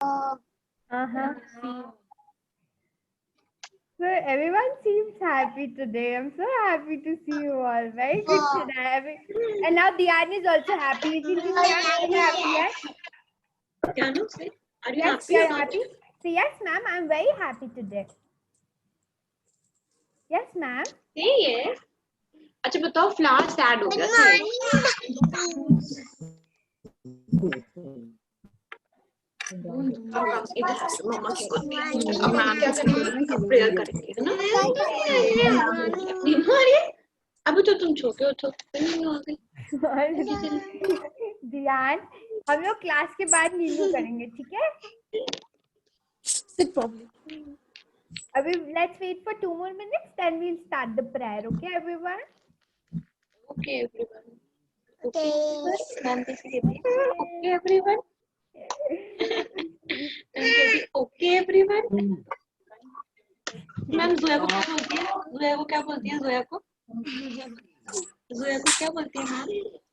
So everyone seems happy today. I'm so happy to see you all. Very good today. And now Diane is also happy. Is it happy? Yes. Diana, say, are you Yes, happy you're or not? happy. So yes, ma'am. I'm very happy today. Yes, ma'am. Say yes. अच्छा बताओ flower sad हो गया था मम्मा की अब ma'am क्या करेंगे prayer करेंगे है ना अरे अब तो तुम छो के उठो ध्यान हम लोग क्लास के बाद नींबू करेंगे ठीक है अभी let's wait for 2 more minutes then we'll start the prayer okay everyone okay everyone okay ma'am okay everyone okay everyone ma'am Zoya को क्या बोलती है जोया को क्या बोलती है जोया को क्या बोलती है मैम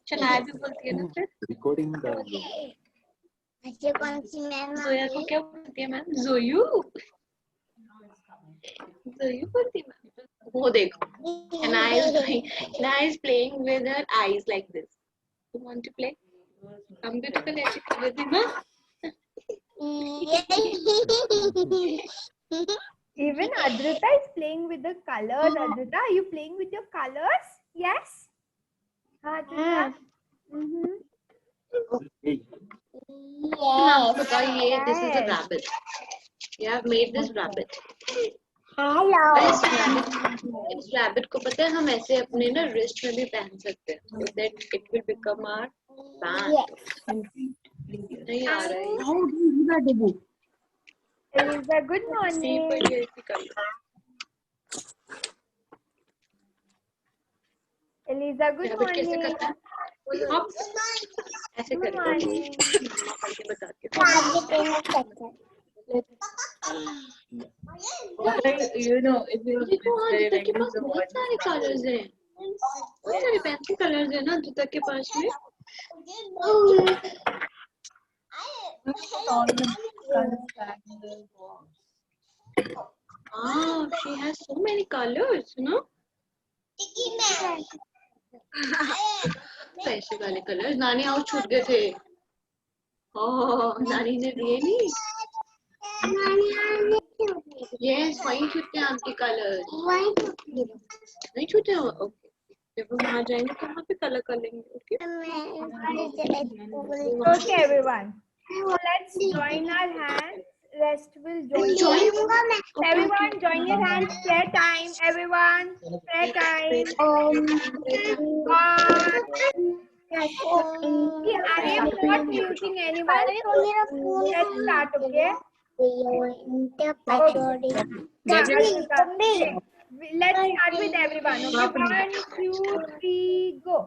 शनाया भी बोलती है ना फिर रिकॉर्डिंग में डाल दो अच्छा कौन सी मैम जोया को क्या बोलती है मैम जोयू जोयू बोलती है मैम वो देखो Shana is playing with her eyes like this you want to play हम भी तो कल ऐसे कर रहे थे ना Even Adrita is playing with the colors. Adrita, are you playing with your colors? Yes. Adrita. This is a rabbit. You have made this rabbit. Hello. इस rabbit को पता है हम ऐसे अपने ना wrist में भी पहन सकते हैं. So that it will become our band. नहीं आ रहा है. How do you do that, Debu? Eliza, good morning. Eliza, good morning. ऐसे करें. You know, if you बहुत सारे कलर्स हैं. बहुत सारे पेंसिल कलर्स हैं ना तक के पास में. She has so many colors, no? पैसे वाले कलर्स नानी हाउस छूट गए थे. नानी ने दिए नहीं. Yes, वहीं छूटते हैं आपके कलर्स. नहीं छूटे हैं. ओके. जब हम वहाँ जाएंगे तो वहाँ पे कलर कर लेंगे. Okay. Okay, everyone. So let's join our hands. Rest will join. Everyone, join your hands. Prayer time. Everyone, prayer time. I am not muting anyone. Let's start, okay? Let's start with everyone. Okay, 1, 2, 3, go.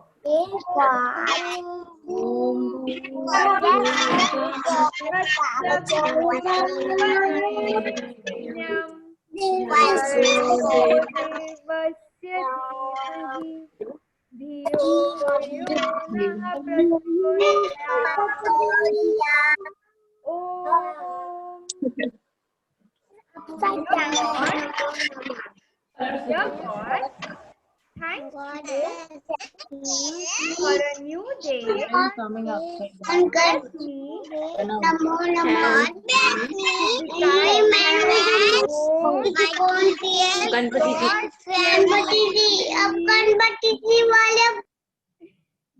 Thank you for a new day. coming up.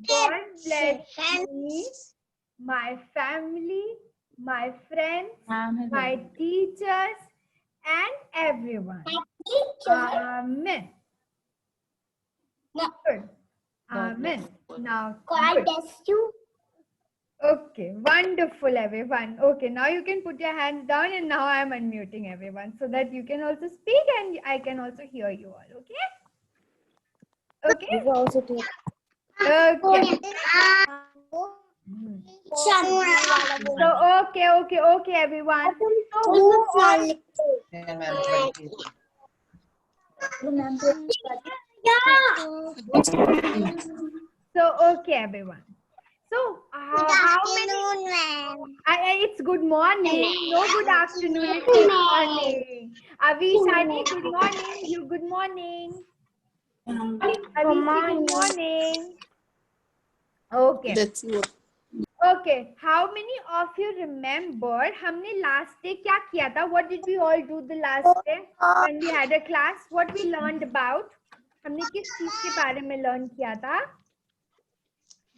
God bless me, my family, my friends, my teachers, and everyone. Amen. Good. Amen. Now, God bless you. okay, wonderful, everyone. Okay, now you can put your hands down, and now I am unmuting everyone so that you can also speak and I can also hear you all. Okay? Okay? Okay. So, okay, everyone. So, okay, everyone. So, how many? It's good morning. No, good afternoon. It's good morning. Avishani, good morning. You good morning. Avishi, good morning. Okay. That's what. Okay. How many of you remember हमने last day क्या किया था? What did we all do the last day when we had a class? What we learned about? हमने किस चीज के बारे में learn किया था?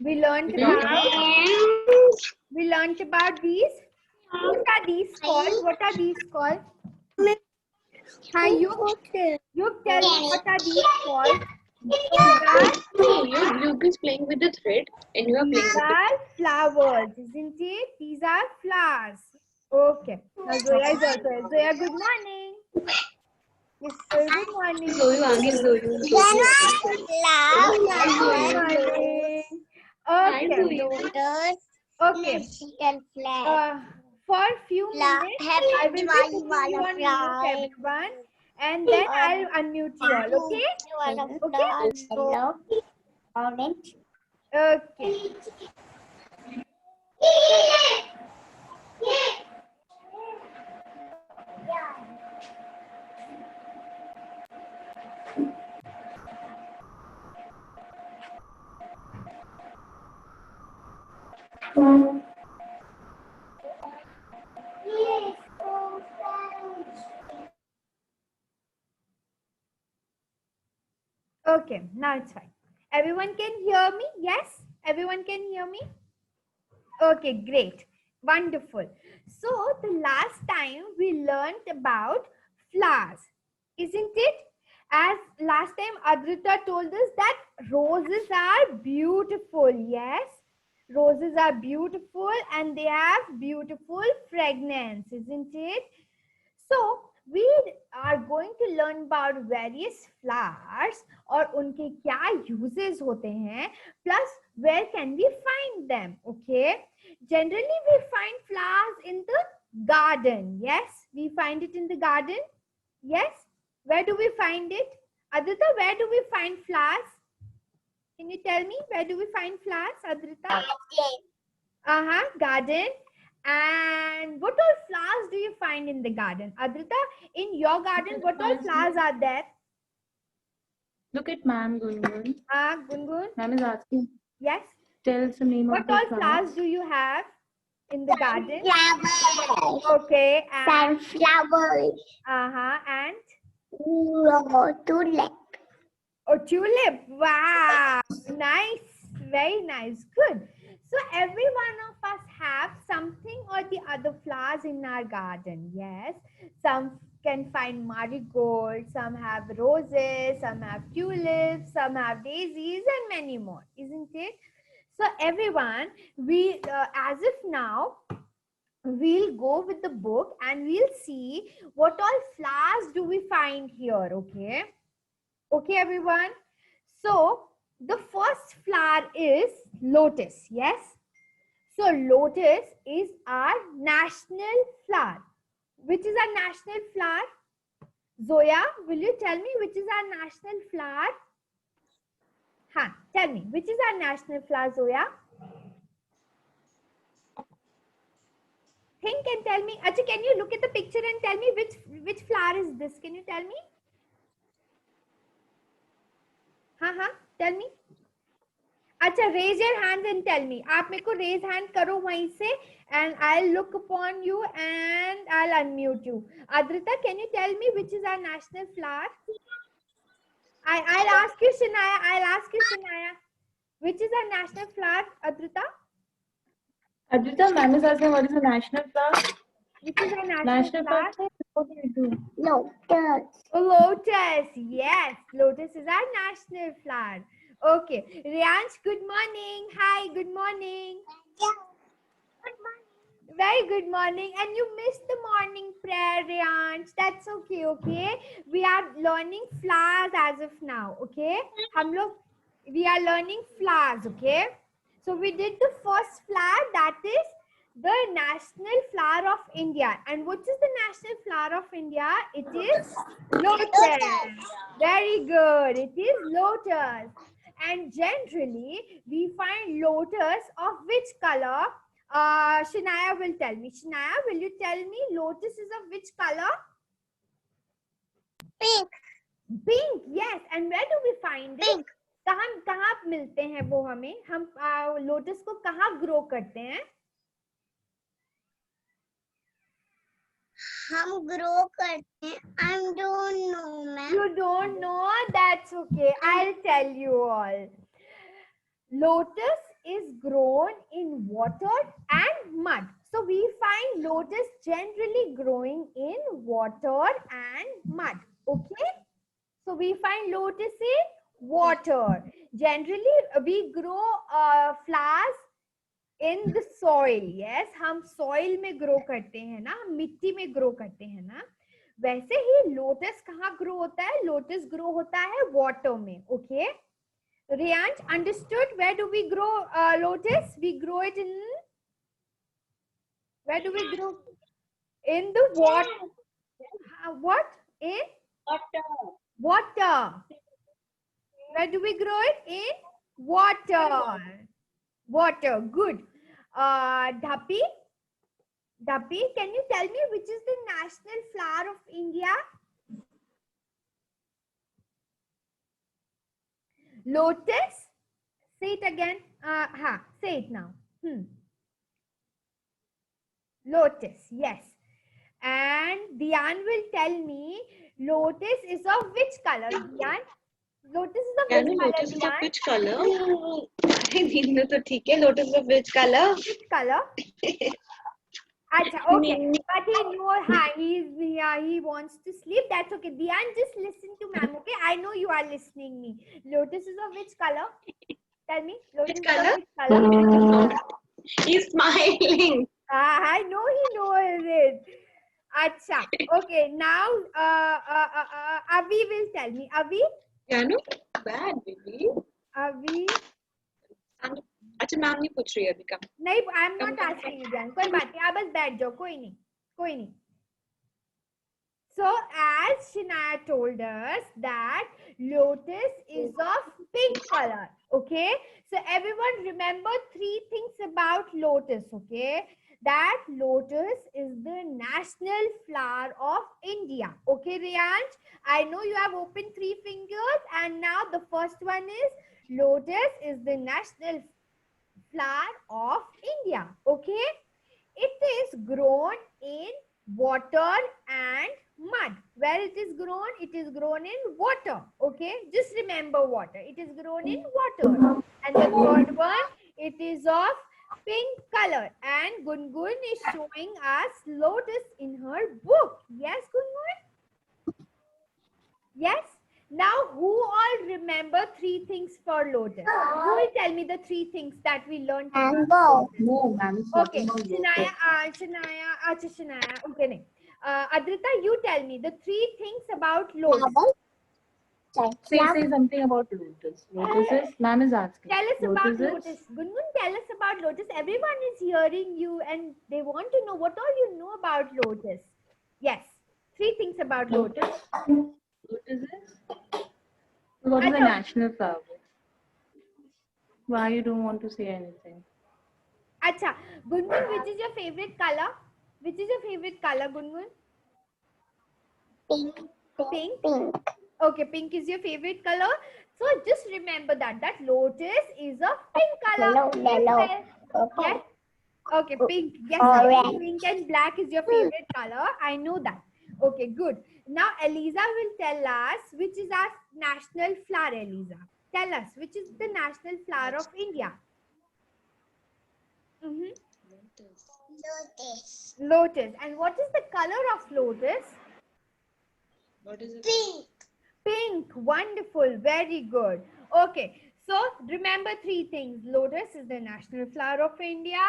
We learned about these. What are these called? What are these called? Hi, you tell me what are these called? Luke is playing with the thread and you are playing These with it. are flowers, isn't it? These are flowers. Okay. Now Zoya is also here. Zoya, good morning. Yes, sir, good morning. Zoyu, आगे Zoyu. Good morning. Hi, Okay. Zoyu. Okay. For a few minutes, I will be putting you on mute, everyone, and then I'll unmute you all. Okay? Orange. Okay. Okay, now it's fine. Everyone can hear me? Yes? Everyone can hear me? Okay, great. Wonderful. So, the last time we learned about flowers, isn't it? As last time Adrita told us that roses are beautiful. Yes, roses are beautiful and they have beautiful fragrance, isn't it? So, we are going to learn about various flowers और उनके क्या uses होते हैं, plus where can we find them, okay? Generally, we find flowers in the garden. Yes, we find it in the garden. Yes, where do we find it? Adrita, where do we find flowers? Can you tell me where do we find flowers, Adrita? Garden. And what all flowers do you find in the garden? Adrita, in your garden, what all flowers are there? Look at ma'am, Gungun. Gungun? Ma'am is asking. Yes. Tell us the name What of the all flowers do you have in the garden? Flowers. Okay. And, Sunflowers. and? Tulip. Oh, tulip. Wow. Nice. Very nice. Good. So every one of us have something or the other flowers in our garden. Yes. Some can find marigold, some have roses, some have tulips, some have daisies, and many more, isn't it? So everyone, we as if now we'll go with the book and we'll see what all flowers do we find here. Okay. Okay, everyone. So the first flower is lotus. Yes. So lotus is our national flower. Which is our national flower? Zoya, will you tell me which is our national flower? Tell me, which is our national flower, Zoya? Think and tell me. Acha, can you look at the picture and tell me which flower is this? Can you tell me? Tell me. अच्छा, raise your hands and tell me. आप मेरे को raise hand करो वहीं से and I'll look upon you and I'll unmute you. Adrita, can you tell me which is our national flower? I'll ask you, Shinaya. Which is our national flower, Adrita? Adrita, ma'am is asking what is the national flower? Which is our national flower? Lotus. Lotus. Yes, lotus is our national flower. Okay, Riyansh, good morning. Hi, good morning. Very good morning. And you missed the morning prayer, Riyansh. That's okay, okay? We are learning flowers as of now, okay? We are learning flowers, okay? So we did the first flower, that is the national flower of India. And what is the national flower of India? It is lotus. Very good. It is lotus. And generally, we find lotus of which color? Shanaya will tell me. Shanaya, will you tell me lotus is of which color? Pink. Pink, yes. And where do we find it? Pink. कहाँ मिलते हैं वो हमें? हम lotus को कहाँ grow करते हैं? हम ग्रो करते हैं. I don't know, ma'am. You don't know? That's okay. I'll tell you all. Lotus is grown in water and mud. So we find lotus generally growing in water and mud. Okay? So we find lotus in water. Generally, we grow flowers in the soil. Yes, हम soil में grow करते हैं ना, हम मिट्टी में grow करते हैं ना. वैसे ही lotus कहाँ grow होता है? Lotus grow होता है water में. Okay? Riyansh, understood? Where do we grow lotus? We grow it in. Where do we grow? In the water. What? In water. Where do we grow it? In water. Water. Good. Dhapi, can you tell me which is the national flower of India? Lotus. Say it again. Say it now. Lotus. Yes. And Diyan will tell me lotus is of which color? Diyan? Lotus is of Can which color? lotus is of Diyan? which color? नहीं तो ठीक है. Lotus is of which color? Which color? Acha, okay. But he knows he wants to sleep. That's okay. Diyan, just listen to ma'am. Okay, I know you are listening me. Lotus is of which color? Tell me. Lotus Which is color? of which color? He's smiling. I know he knows it. Acha. Okay. Now, Avi will tell me. Avi. Janu, bad baby. Avi. अच्छा ma'am नहीं पूछ रही है अभी का. नहीं, I am not asking you जान. कोई बात नहीं, आप बस बैठ जाओ. कोई नहीं. So as Shanaya told us that lotus is of pink color. Okay. So everyone remember 3 things about lotus. Okay. That lotus is the national flower of India. Okay, Riyansh? I know you have opened 3 fingers, and now the first one is lotus is the national flower of India. Okay. It is grown in water and mud. Where it is grown? It is grown in water. Okay. Just remember water. It is grown in water. And the third one, it is of pink color. And Gungun is showing us lotus in her book. Yes, Gungun? Yes. Now, who all remember 3 things for lotus? Who will tell me the 3 things that we learned? Mango. No, ma'am. It's Okay, talking about lotus. Shanaya. Okay, nahi. Adrita, you tell me the 3 things about lotus. Say something about lotus. Lotus is, ma'am is asking. Tell us about is- lotus. Gungun, tell us about lotus. Everyone is hearing you and they want to know what all you know about lotus. Yes, 3 things about lotus. Lotus is? What is the national flower? Why you don't want to say anything? Acha, Gungun, which is your favorite color? Which is your favorite color, Gungun? Pink. Pink? Pink. Okay, pink is your favorite color. So just remember that lotus is a pink color. Yellow. Okay. Yes. Okay, pink. Yes, Alright. pink and black is your favorite color. I know that. Okay, good. Now Eliza will tell us which is our national flower. Eliza, tell us which is the national flower of India. Lotus. Lotus. And what is the color of lotus? What is it? Pink. Pink. Wonderful. Very good. Okay. So remember 3 things. Lotus is the national flower of India.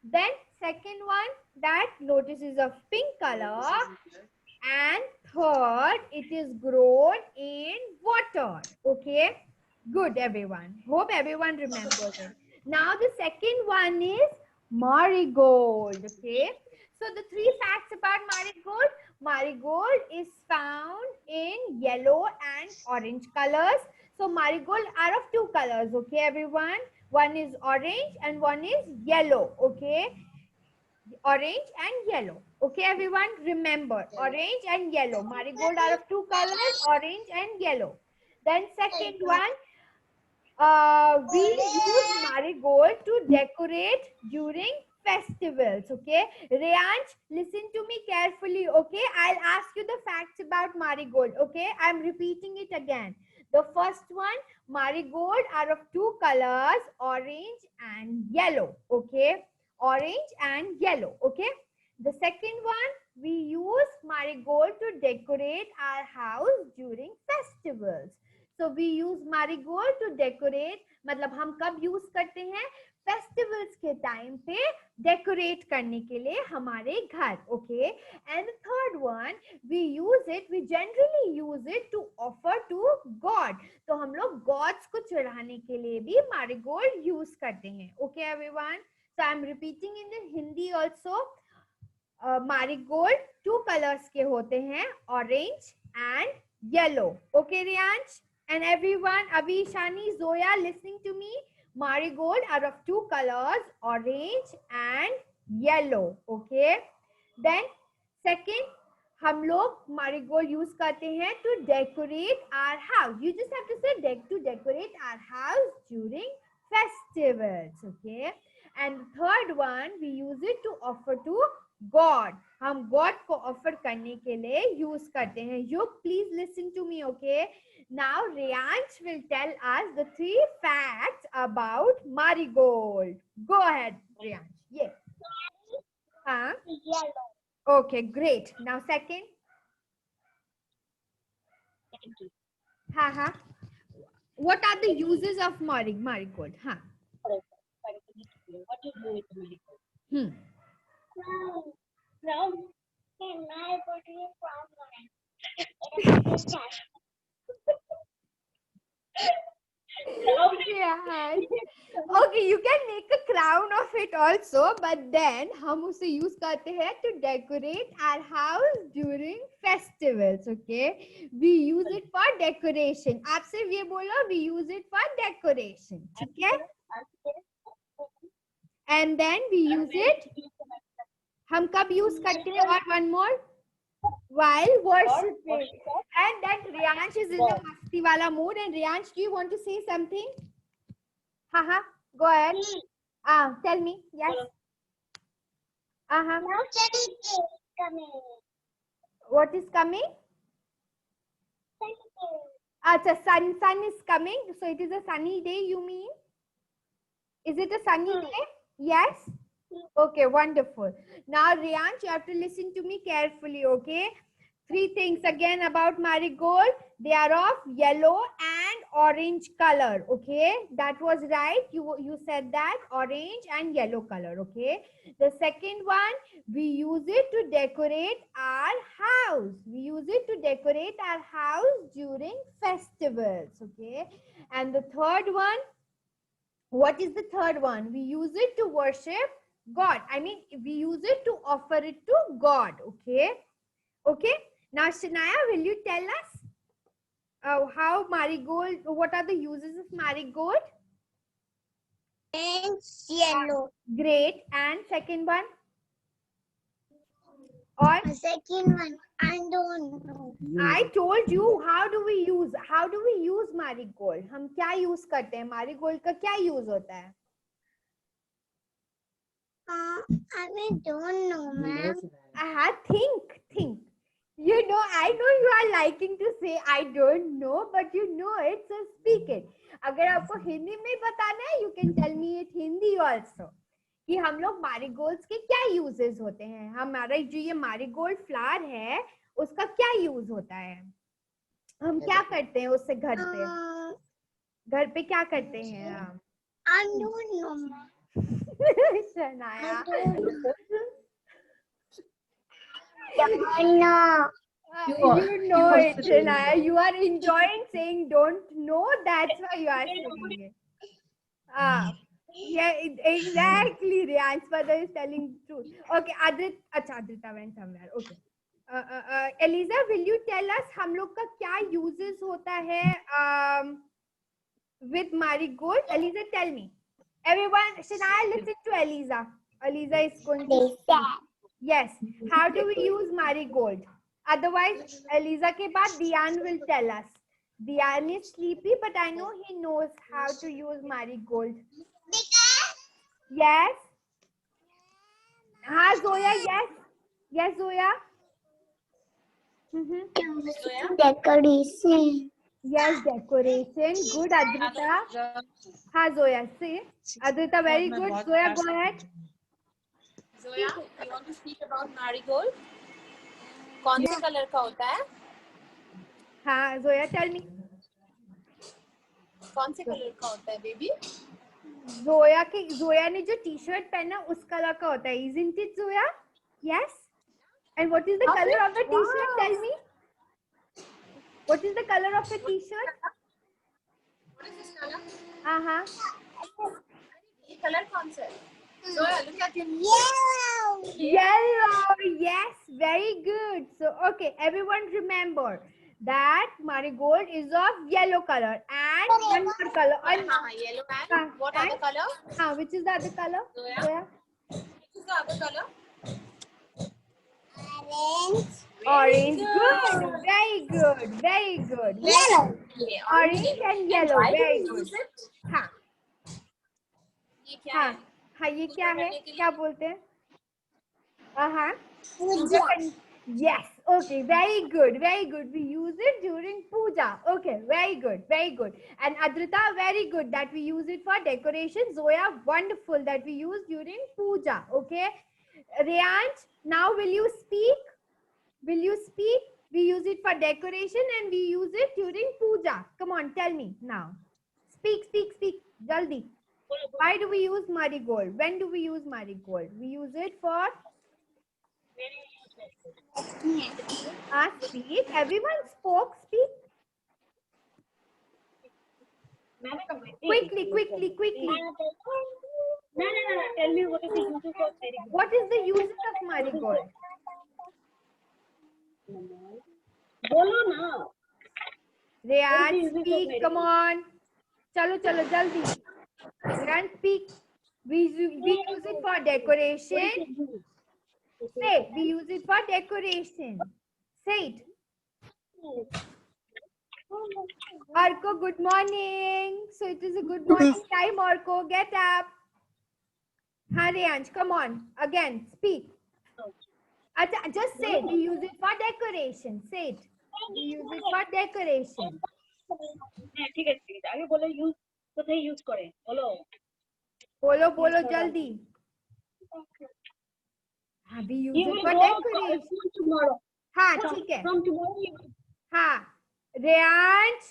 Then second one, that lotus is of pink color. And third, it is grown in water. Okay. Good, everyone. Hope everyone remembers it. Now the second one is marigold. Okay. So the 3 facts about marigold. Marigold is found in yellow and orange colors. So marigold are of two colors, okay, everyone? One is orange and one is yellow, okay? Orange and yellow, okay, everyone? Remember, orange and yellow. Marigold are of two colors, orange and yellow. Then second one, we use marigold to decorate during festivals, okay? Rayansh, listen to me carefully, okay? I'll ask you the facts about marigold, okay? I'm repeating it again. The first one, marigold are of two colors, orange and yellow, okay? Orange and yellow, okay? The second one, we use marigold to decorate our house during festivals. So we use marigold to decorate, मतलब हम कब use करते हैं? Festivals के time पे decorate करने के लिए हमारे घर, okay? And third one, we generally use it to offer to God. तो हम लोग गॉड्स को चढ़ाने के लिए भी marigold यूज करते हैं, okay everyone? So I'm repeating in the Hindi also. marigold two colors के होते हैं, orange and yellow, okay Riyansh? And everyone, Abhi, Shani, Zoya, listening to me, marigold are of two colors, orange and yellow, okay? Then second, हम लोग marigold use करते हैं to decorate our house. You just have to say to decorate our house during festivals, okay? And third one, we use it to offer to God. हम God को offer करने के लिए use करते हैं. You please listen to me, okay? Now Riyansh will tell us the 3 facts about marigold. Go ahead, Riyansh. Yes. Yellow. Okay, great. Now second. What are the uses of marigold? What do you do with the marigold? Crown. Can I put you crown on it? Yeah. Okay, you can make a crown of it also, but then हम उसे use करते हैं to decorate our house during festivals, okay? We use it for decoration. आप सिर्फ ये बोलो, we use it for decoration, ठीक है? And then we use it. हम कब use करते हैं? और one more. While worshiping. And then Riyansh is in a masti wala mood. And Riyansh, do you want to say something? Go ahead. Tell me. Yes. Now sunny day is coming. What is coming? Sunny day. Sun is coming. So it is a sunny day, you mean? Is it a sunny day? Yes. Okay, wonderful. Now, Riyansh, you have to listen to me carefully, okay? 3 things again about marigold. They are of yellow and orange color, okay? That was right. You said that, orange and yellow color, okay? The second one, we use it to decorate our house. We use it to decorate our house during festivals, okay? And the third one, what is the third one? We use it to worship God. I mean, we use it to offer it to God, okay? Okay? Now, Shania, will you tell us how marigold, what are the uses of marigold? And yellow. Great. And second one? Or? The second one, I don't know. I told you, how do we use marigold? हम क्या use करते हैं? Marigold का क्या use होता है? I don't know, ma'am. Think. You know, I know you are liking to say I don't know, but you know it, so speak it. अगर आपको हिंदी में बताना है, you can tell me it Hindi also. कि हम लोग marigold के क्या uses होते हैं? हमारा जो ये marigold flower है, उसका क्या use होता है? हम क्या करते हैं उससे घर पे? घर पे क्या करते हैं हम? I don't know, ma'am. Shania. You know it, Shania. You are enjoying saying don't know. That's why you are saying it. Yeah, exactly. Riyansh father is telling the truth. Okay, Adrita went somewhere. Okay. Eliza, will you tell us हम लोग का क्या uses होता है with marigold? Eliza, tell me. Everyone, Shania, listen to Eliza. Eliza is going to speak. Yes. How do we use marigold? Otherwise, Eliza ke baad Dian will tell us. Dian is sleepy, but I know he knows how to use marigold. Yes. Ha, Zoya, yes. Yes, Zoya. Decoration. Yes, decoration. Good, Adrita. Ha, Zoya, say. Adrita, very good. Zoya, go ahead. Zoya, you want to speak about marigold? कौन से colour का होता है? Ha, Zoya, tell me. कौन से colour का होता है बेबी? जोया ने जो टी शर्ट पहना उस कलर का होता है, isn't it, Zoya? Yes. And what is the color of the t-shirt? Tell me. What is the color of the t-shirt? What is this color? ये कलर कौन सा है? Zoya, look at your Yellow. Yes, very good. So, okay, everyone remember that marigold is of yellow color and one more color. And, yellow and what other color? which is the other color? Zoya? Which is the other color? Orange. Good. Very good. Very good. Yellow. Okay, Orange and yellow. Why do Very we good. use it? हाँ ये क्या हाँ है? हाँ, ये क्या है? करने के लिए? क्या बोलते हैं? हाँ yes, okay, very good, very good. We use it during puja. Okay, very good, very good. And Adrita, very good that we use it for decoration. Zoya, wonderful that we use during puja. Okay, Reyansh, now will you speak? Will you speak? We use it for decoration and we use it during puja. Come on, tell me now. Speak, speak, speak. Jaldi. Why do we use marigold? When do we use marigold? We use it for speak. Everyone spoke. Speak. Quickly, quickly, quickly. No. Tell me what is the use of marigold? What is the uses of marigold? Bolo na. Rehan, speak. Come on. Chalo, chalo, jaldi. Rehan, speak. We use it for decoration. Say, we use it for decoration. Say it. Orko, good morning. So it is a good morning time, Orko. Get up. Haryansh, come on. Again, speak. Acha, just say, we use it for decoration. Say it. We use it for decoration. ठीक है आगे बोलो use कोথায় use করে বলো बोलो बोलो जल्दी. हाँ, we use it for decoration. tomorrow हाँ, ठीक है. from tomorrow हाँ, Reyansh,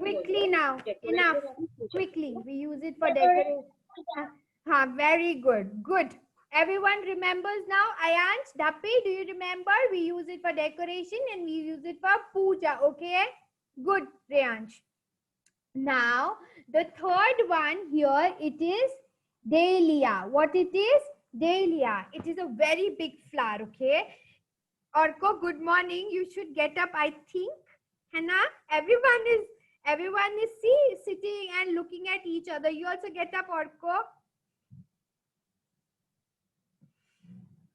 quickly now. Enough. Quickly, we use it for decoration. हाँ, very good. Good. Everyone remembers now. Ayansh, Dhapi, do you remember? We use it for decoration and we use it for puja. Okay? Good, Reyansh. Now, the third one here, it is dahlia. What it is? Dahlia. It is a very big flower. Okay? Orko, good morning. You should get up, I think. Hannah, everyone is sitting and looking at each other. You also get up, Orko.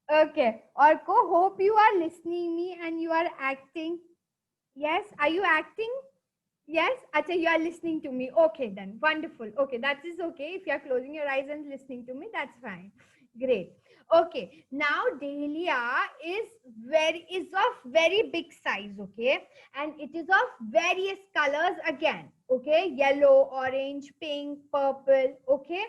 Okay, Orko, hope you are listening me and you are acting. Yes, are you acting? Yes, Acha, you are listening to me. Okay, then wonderful. Okay, that is okay. If you are closing your eyes and listening to me, that's fine. Great. Okay, now dahlia is of very big size. Okay, and it is of various colors again. Okay, yellow, orange, pink, purple. Okay,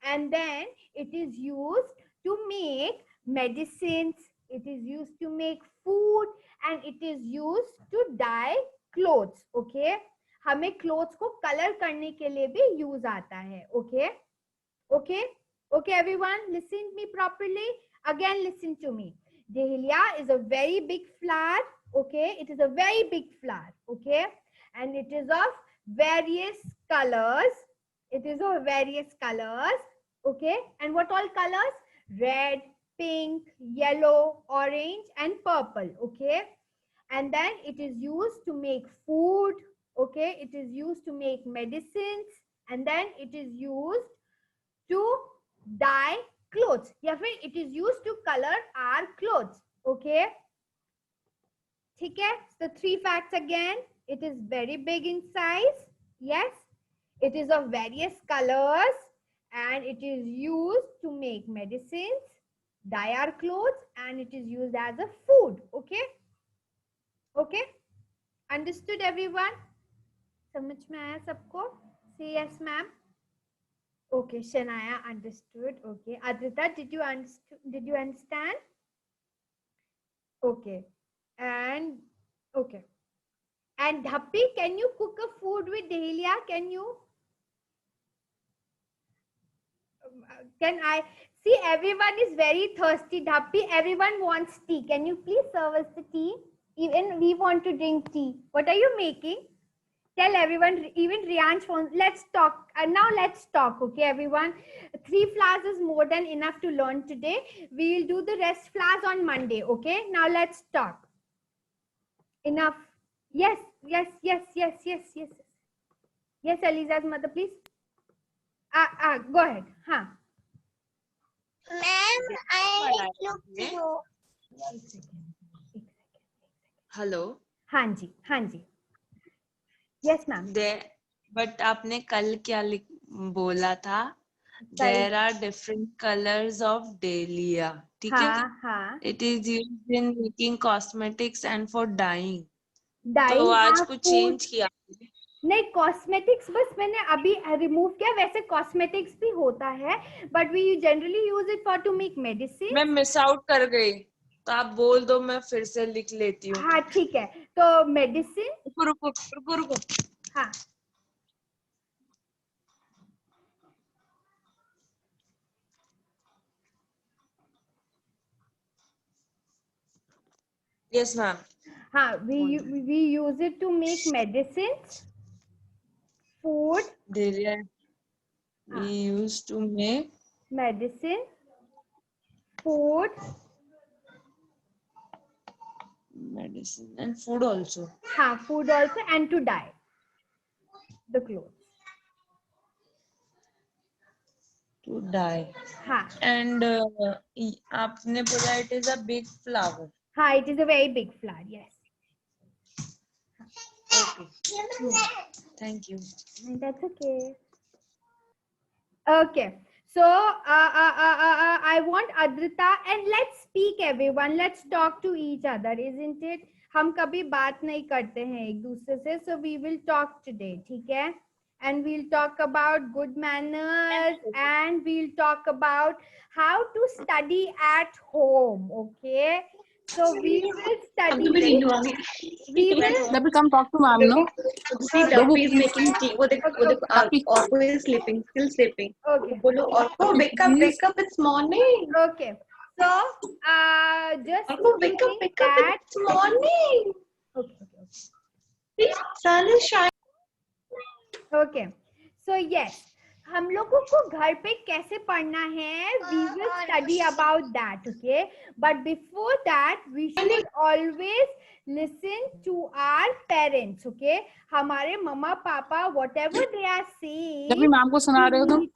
and then it is used to make medicines, it is used to make food, and it is used to dye clothes. Okay, हमें clothes को color करने के लिए भी use आता है. Okay, okay, everyone, listen to me properly. Again, listen to me. Dahlia is a very big flower. Okay, it is a very big flower. Okay, and it is of various colors. It is of various colors. Okay, and what all colors? Red, pink, yellow, orange, and purple. Okay, and then it is used to make food. Okay, it is used to make medicines, and then it is used to dye clothes, या फिर it is used to color our clothes. Okay, ठीक है? So 3 facts again. It is very big in size. Yes, it is of various colors, and it is used to make medicines, dye our clothes, and it is used as a food. Okay, okay, understood everyone? समझ में आया सबको? Say yes, ma'am. Okay, Shanaya understood. Okay, Adrita, did you understand? Okay, and okay, and Dhappi, can you cook a food with Dahlia? Can you? Can I see? Everyone is very thirsty. Dhappi, everyone wants tea. Can you please serve us the tea? Even we want to drink tea. What are you making? Tell everyone, even Riansh wants, let's talk. Now let's talk, okay, everyone? 3 flowers is more than enough to learn today. We will do the rest flowers on Monday, okay? Now let's talk. Enough. Yes, yes, yes, yes, yes, yes. Yes, Eliza's mother, please. Go ahead. Huh. Ma'am, I look you. Hello हाँ जी. Yes, ma'am. But आपने कल क्या बोला था? There are different colors of dahlia. ठीक है? हाँ. It is used in making cosmetics and for dyeing. Dyeing, तो आज हाँ, कुछ food. चेंज किया? नहीं, कॉस्मेटिक्स बस मैंने अभी रिमूव किया. वैसे कॉस्मेटिक्स भी होता है, but we generally use it for to make medicine. मैं मिस आउट कर गई, तो आप बोल दो, मैं फिर से लिख लेती हूँ. हाँ, ठीक है. तो मेडिसिन. रुको. हाँ. Yes, ma'am. हाँ, we use it to make medicines, food. Dahlia we used to make medicine, food. Medicine and food also. हाँ, food also, and to dye the clothes. To dye. हाँ. And आपने बोला it is a big flower. हाँ, it is a very big flower. Yes. Okay. Thank you. That's okay. Okay. So I want Adrita, and let's speak everyone. Let's talk to each other, isn't it? हम कभी बात नहीं करते हैं एक दूसरे से, so we will talk today, ठीक है? And we'll talk about good manners, and we'll talk about how to study at home, okay? So we will study. We will. Let me come talk to ma'am, no? See, Duffy is making tea. वो देखो, Orko is sleeping, still sleeping. Okay. बोलो, Orko, wake up, it's morning. Okay. So, just Orko, wake up, it's morning. Okay. See, sun is shining. Okay. So yes, हम लोगों को घर पे कैसे पढ़ना है? We will study about that. Okay. But before that, we should always listen to our parents. Okay. हमारे मम्मा पापा, whatever they are saying, जब भी मैम को सुना रहे हो तुम.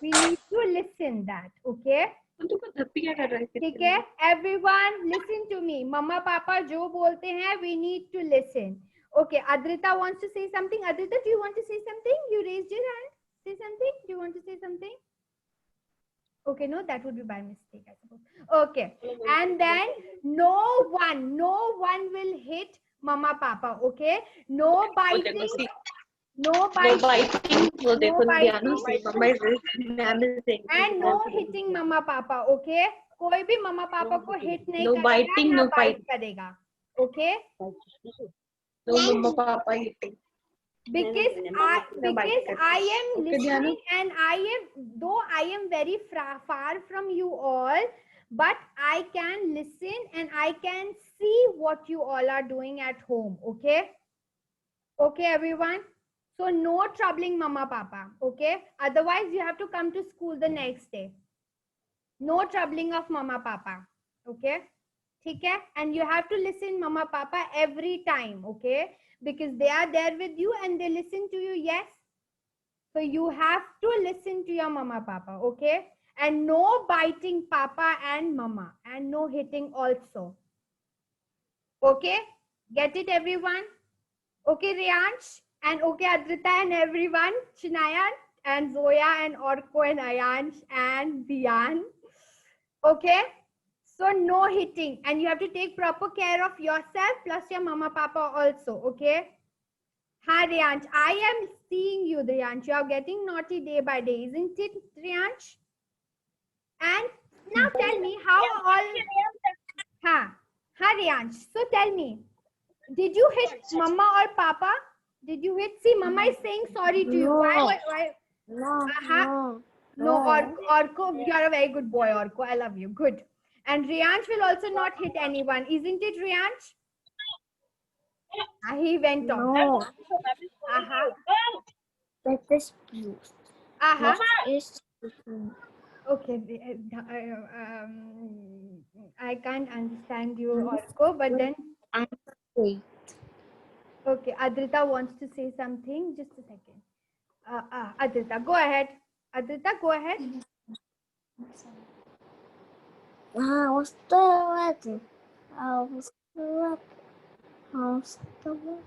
we need to listen that. Okay. ठीक है? Everyone listen to me. मम्मा पापा जो बोलते हैं, we need to listen. Okay, Adrita wants to say something. Adrita, do you want to say something? You raised your hand. Say something. Do you want to say something? Okay, no, that would be by mistake, I suppose. Okay, and then no one will hit mama papa. Okay, no biting. No biting. वो देखो, biting. Mama is saying. And no hitting mama papa. Okay, कोई भी mama papa को hit नहीं No करेगा, biting, ना no bite fight. करेगा. Okay. No mama papa hitting. Because I am listening, and though I am very far from you all, but I can listen and I can see what you all are doing at home. Okay. Okay, everyone. So no troubling mama papa. Okay. Otherwise you have to come to school the next day. No troubling of mama papa. Okay. ठीक है? And you have to listen mama papa every time, okay? Because they are there with you and they listen to you, yes? So you have to listen to your mama papa, okay? And no biting papa and mama, and no hitting also. Okay? Get it, everyone? Okay, Riyansh, and okay, Adrita and everyone, Shinayan and Zoya and Orko and Ayansh and Diyan. Okay? So no hitting, and you have to take proper care of yourself plus your mama papa also, okay? Hi, Riyansh. I am seeing you, Riyansh. You are getting naughty day by day, isn't it, Riyansh? And now tell me how all... Ha, Riyansh. So tell me, did you hit mama or papa? Did you hit? See, mama is saying sorry to you. Why? No, No, Orko, you are a very good boy, Orko. I love you. Good. And Riyansh will also not hit anyone, isn't it, Riyansh? He went off. no. That is blue. Is Okay. I can't understand you, Orko, but then, wait. okay, Adrita wants to say something. Just a second. Adrita, go ahead. Adrita, go ahead. What's the weather? What's the weather? How's the weather?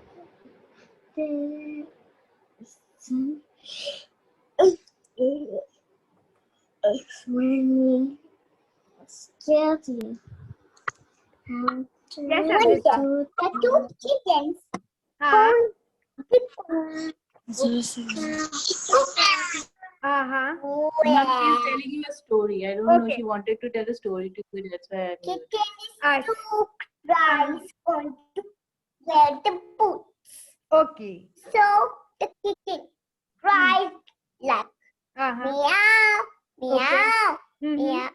It's raining. It's scary. Yes, Adrita. Two chickens. Uh-huh. She's telling you a story. I don't know. Okay. She wanted to tell a story to you. That's why I knew it. Two guys want to wear the boots. Okay. So the chicken cried like Uh-huh. meow, meow, Mhm. meow.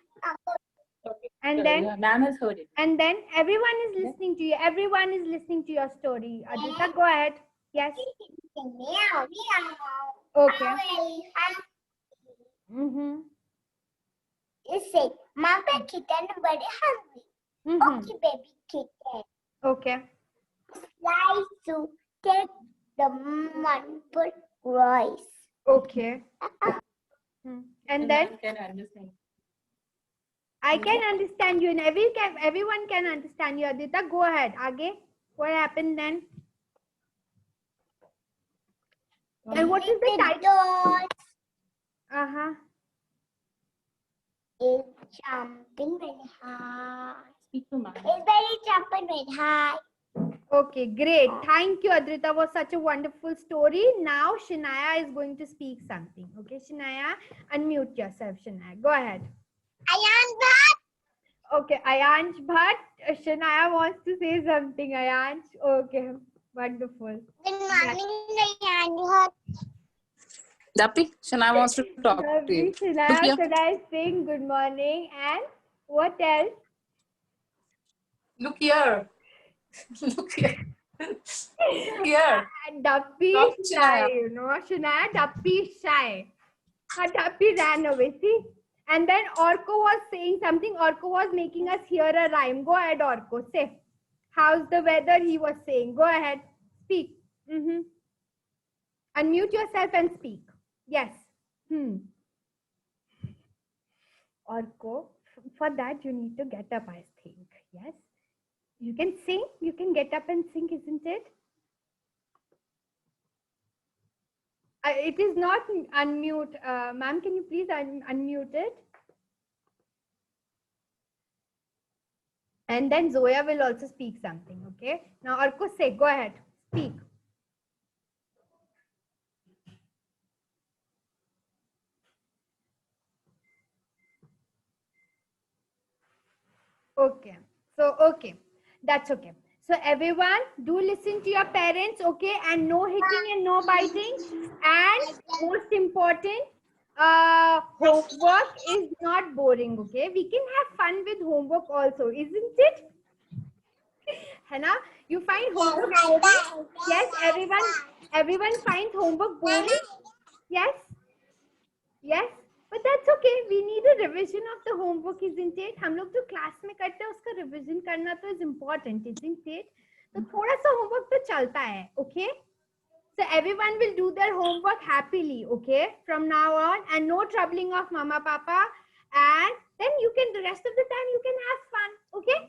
And then, Ma'am has heard it. and then everyone is listening to you. Everyone is listening to your story. Adrita, go ahead. Yes. Meow, meow. Okay. You Mm-hmm. say, Mama kitten very hungry. Mm-hmm. Okay, baby kitten. Okay. Try to take the multiple rice. Okay. And then Ma'am can understand. I can understand you, and everyone can understand you. Adita, go ahead. Aage, what happened then? And what is the The title? dog Uh-huh. is jumping very high. Speak to ma'am. It's very jumping very high. Okay, great. Thank you, Adrita. Was such a wonderful story. Now Shinaya is going to speak something. Okay, Shinaya, unmute yourself, Shinaya. Go ahead. Ayan Bhatt. Okay, Ayansh Bhatt. Shinaya wants to say something, Ayansh. Okay, wonderful. Good morning, Ayan Bhatt. Dappy, Shana wants to talk to you. Lovely, Shinaya. Shinaya is saying good morning. And what else? Look here. Look here. Here. Duppy Talk is to shy, Shinaya. you know. Shinaya, Duppy is shy. Duppy ran away, see? And then Orko was saying something. Orko was making us hear a rhyme. Go ahead, Orko. Say. How's the weather? He was saying. Go ahead. Speak. Unmute yourself and speak. Yes. Orko, for that you need to get up, I think. Yes. You can sing. You can get up and sing, isn't it? It is not unmute. Ma'am, can you please unmute it? And then Zoya will also speak something, okay? Now, Orko, say, go ahead, speak. Okay. So, okay. That's okay. So, everyone, do listen to your parents, okay? And no hitting and no biting. And most important, homework is not boring, okay? We can have fun with homework also, isn't it? Hannah, you find homework boring? Yes, everyone finds homework boring? Yes? Yes? But that's okay. We need a revision of the homework, isn't it? हम लोग जो class में करते हैं उसका revision करना तो is important, isn't it? तो थोड़ा सा होमवर्क तो चलता है, okay? So everyone will do their homework happily, okay? From now on, and no troubling of mama, papa, and then you can, the rest of the time you can have fun, okay?